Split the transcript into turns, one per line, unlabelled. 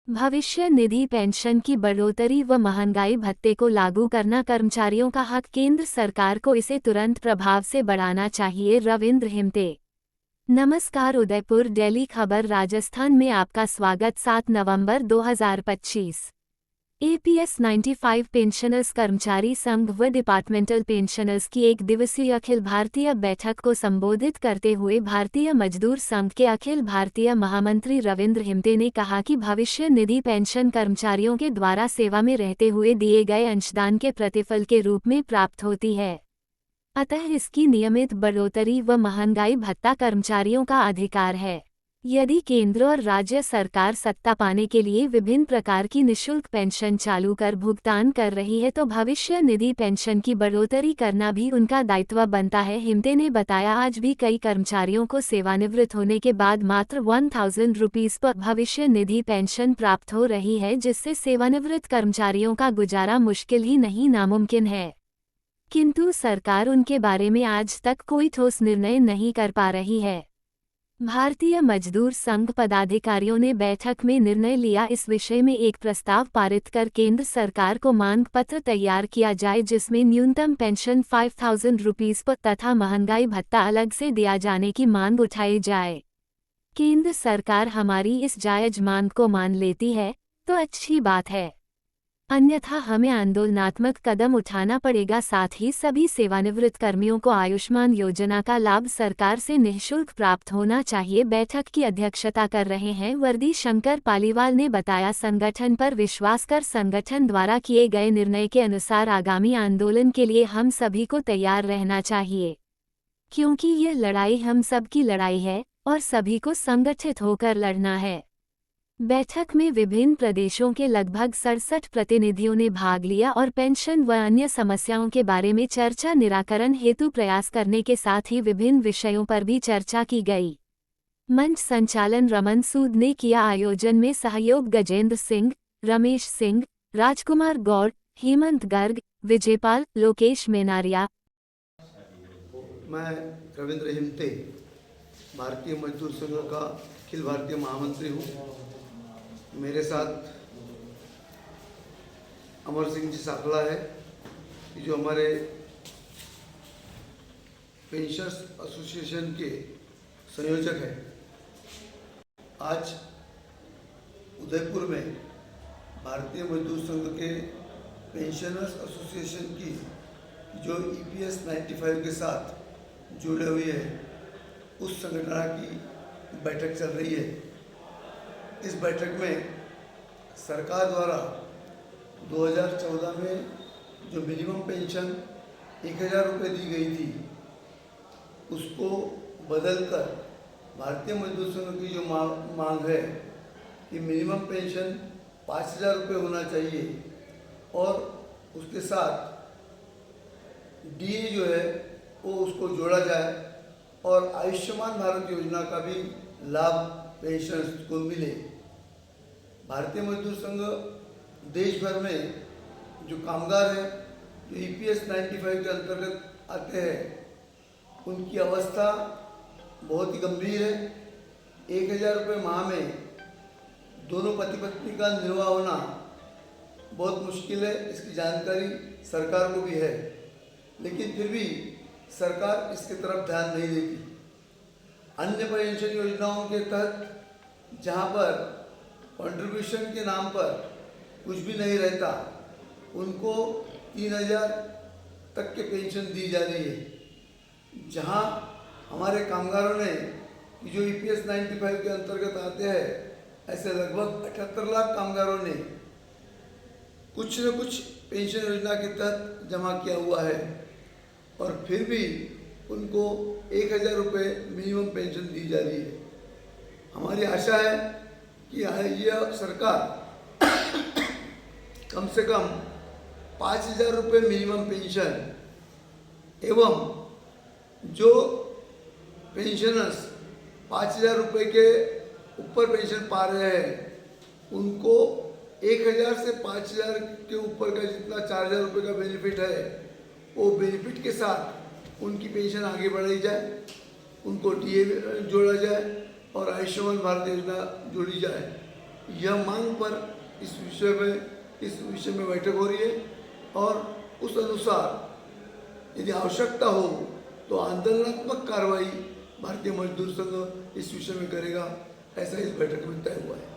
भविष्य निधि पेंशन की बढ़ोतरी व महंगाई भत्ते को लागू करना कर्मचारियों का हक, केंद्र सरकार को इसे तुरंत प्रभाव से बढ़ाना चाहिए। रविंद्र हिमते। नमस्कार, उदयपुर डेली खबर राजस्थान में आपका स्वागत। 7 नवंबर 2025। एपीएस 95 पेंशनर्स कर्मचारी संघ व डिपार्टमेंटल पेंशनर्स की एक दिवसीय अखिल भारतीय बैठक को संबोधित करते हुए भारतीय मजदूर संघ के अखिल भारतीय महामंत्री रविंद्र हिमते ने कहा कि भविष्य निधि पेंशन कर्मचारियों के द्वारा सेवा में रहते हुए दिए गए अंशदान के प्रतिफल के रूप में प्राप्त होती है। अतः इसकी नियमित बढ़ोतरी व महंगाई भत्ता कर्मचारियों का अधिकार है। यदि केंद्र और राज्य सरकार सत्ता पाने के लिए विभिन्न प्रकार की निःशुल्क पेंशन चालू कर भुगतान कर रही है तो भविष्य निधि पेंशन की बढ़ोतरी करना भी उनका दायित्व बनता है। हिमते ने बताया, आज भी कई कर्मचारियों को सेवानिवृत्त होने के बाद मात्र 1000 रुपीज पर भविष्य निधि पेंशन प्राप्त हो रही है, जिससे सेवानिवृत्त कर्मचारियों का गुजारा मुश्किल ही नहीं नामुमकिन है। किंतु सरकार उनके बारे में आज तक कोई ठोस निर्णय नहीं कर पा रही है। भारतीय मजदूर संघ पदाधिकारियों ने बैठक में निर्णय लिया, इस विषय में एक प्रस्ताव पारित कर केंद्र सरकार को मांग पत्र तैयार किया जाए, जिसमें न्यूनतम पेंशन 5000 रुपीज पर तथा महंगाई भत्ता अलग से दिया जाने की मांग उठाई जाए। केंद्र सरकार हमारी इस जायज मांग को मान लेती है तो अच्छी बात है, अन्यथा हमें आंदोलनात्मक कदम उठाना पड़ेगा। साथ ही सभी सेवानिवृत्त कर्मियों को आयुष्मान योजना का लाभ सरकार से निःशुल्क प्राप्त होना चाहिए। बैठक की अध्यक्षता कर रहे हैं वर्दी शंकर पालीवाल ने बताया, संगठन पर विश्वास कर संगठन द्वारा किए गए निर्णय के अनुसार आगामी आंदोलन के लिए हम सभी को तैयार रहना चाहिए, क्योंकि यह लड़ाई हम सब की लड़ाई है और सभी को संगठित होकर लड़ना है। बैठक में विभिन्न प्रदेशों के लगभग 67 प्रतिनिधियों ने भाग लिया और पेंशन व अन्य समस्याओं के बारे में चर्चा निराकरण हेतु प्रयास करने के साथ ही विभिन्न विषयों पर भी चर्चा की गई। मंच संचालन रमन सूद ने किया। आयोजन में सहयोग गजेंद्र सिंह, रमेश सिंह, राजकुमार गौड़, हेमंत गर्ग, विजयपाल, लोकेश मेनारिया।
मैं रविंद्र हिमते, भारतीय मजदूर संघ का अखिल भारतीय महामंत्री हूँ। मेरे साथ अमर सिंह जी साकला है, जो हमारे पेंशनर्स एसोसिएशन के संयोजक हैं। आज उदयपुर में भारतीय मजदूर संघ के पेंशनर्स एसोसिएशन की जो ईपीएस 95 के साथ जुड़े हुए हैं, उस संगठन की बैठक चल रही है। इस बैठक में सरकार द्वारा 2014 में जो मिनिमम पेंशन 1000 रुपये दी गई थी, उसको बदलकर भारतीय मजदूर संघ की जो मांग है कि मिनिमम पेंशन 5000 रुपये होना चाहिए और उसके साथ डीए जो है वो उसको जोड़ा जाए और आयुष्मान भारत योजना का भी लाभ पेंशनर्स को मिले। भारतीय मजदूर संघ देश भर में जो कामगार हैं, जो ईपीएस 95 के अंतर्गत आते हैं, उनकी अवस्था बहुत ही गंभीर है। 1000 रुपये माह में दोनों पति पत्नी का निर्वाह होना बहुत मुश्किल है, इसकी जानकारी सरकार को भी है, लेकिन फिर भी सरकार इसकी तरफ ध्यान नहीं देती। अन्य पेंशन योजनाओं के तहत जहां पर कंट्रीब्यूशन के नाम पर कुछ भी नहीं रहता, उनको 3000 तक के पेंशन दी जा रही है। जहां हमारे कामगारों ने जो ईपीएस 95 के अंतर्गत आते हैं, ऐसे लगभग 78 लाख कामगारों ने कुछ न कुछ पेंशन योजना के तहत जमा किया हुआ है और फिर भी उनको 1000 रुपये मिनिमम पेंशन दी जा रही है। हमारी आशा है कि यह सरकार कम से कम 5000 रुपये मिनिमम पेंशन एवं जो पेंशनर्स 5000 रुपये के ऊपर पेंशन पा रहे हैं, उनको 1000 से 5000 के ऊपर का जितना 4000 रुपये का बेनिफिट है, वो बेनिफिट के साथ उनकी पेंशन आगे बढ़ाई जाए, उनको डीए जोड़ा जाए और आयुष्मान भारत योजना जोड़ी जाए। यह मांग पर इस विषय में बैठक हो रही है और उस अनुसार यदि आवश्यकता हो तो आंदोलनात्मक कार्रवाई भारतीय मजदूर संघ इस विषय में करेगा, ऐसा इस बैठक में तय हुआ है।